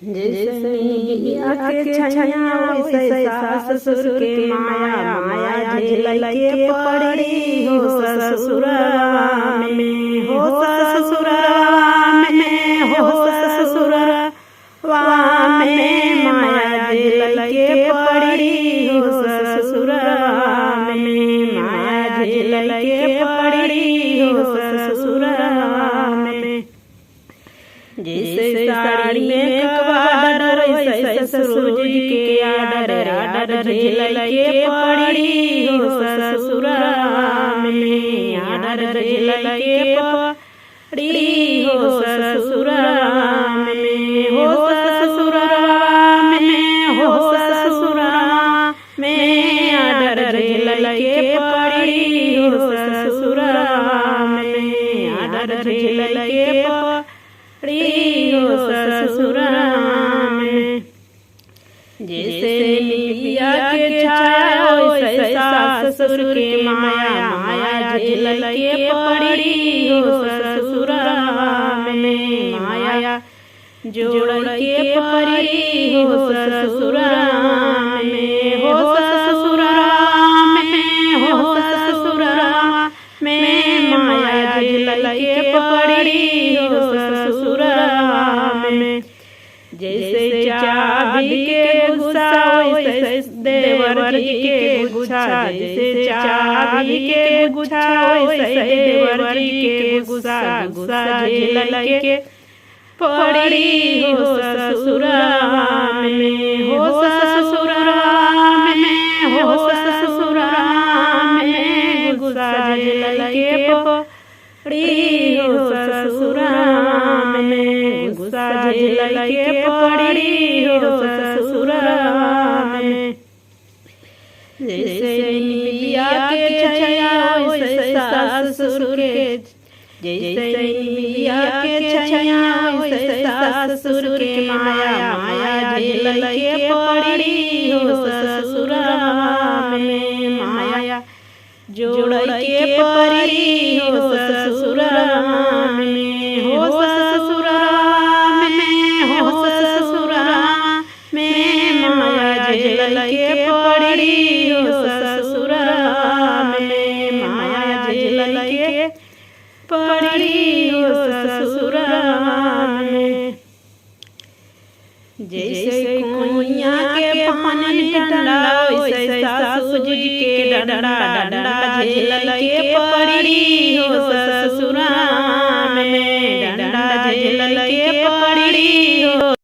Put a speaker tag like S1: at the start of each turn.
S1: जैसे निबिया के छैया वैसे सास ससुर के माया माया झेल के पड़ी हो ससुरवा में हो ससुरवा में हो ससुरवा में माया झेल के पड़ी हो ससुरवा में माया झेल के पड़ी हो ससुरवा में। जैसे साड़ी में कबाडर वैसे ससुर जी के आडर आडर झेल के पड़ी हो ससुरवा में आडर झेल के पड़ी हो ससुरवा में हो ससुरवा में हो ससुरवा में आडर झेल के पड़ी हो ससुरवा में आडर झेल के पड़ी हो ससुरवा में। जैसे निबिया के छाया वैसे सास ससुर के माया माया झेल के पड़ी हो ससुरवा में माया जोड़ के पड़ी हो ससुरवा में हो ससुरवा में हो ससुरवा में माया झेल के पड़ी हो ससुरवा में। जैसे चाबी के गुस्सा वैसे देवर जी के गुस्सा जैसे चाबी के गुस्सा वैसे देवर जी के गुस्सा गुस्सा झेल के पड़ी हो ससुरवा में हो ससुरवा में हो ससुरवा में गुस्सा झेल के पड़ी हो ससुरवा में गुस्सा झेल के पड़ी हो ससुरवा में। जैसे निबिया के छैया वैसे सास ससुर के जैसे निबिया के छैया वैसे सास ससुर के माया माया झेल के पड़ी हो ससुरवा में माया जोड़ के पड़ी हो ससुरवा में हो ससुरवा में हो ससुरवा में माया झेल के पड़ी हो ससुरवा में माया झेल के पड़ी हो ससुरवा में। जैसे कुइया के पानी डंडा वैसे सासू जी के डंडा डंडा झेल के पड़ी हो ससुरवा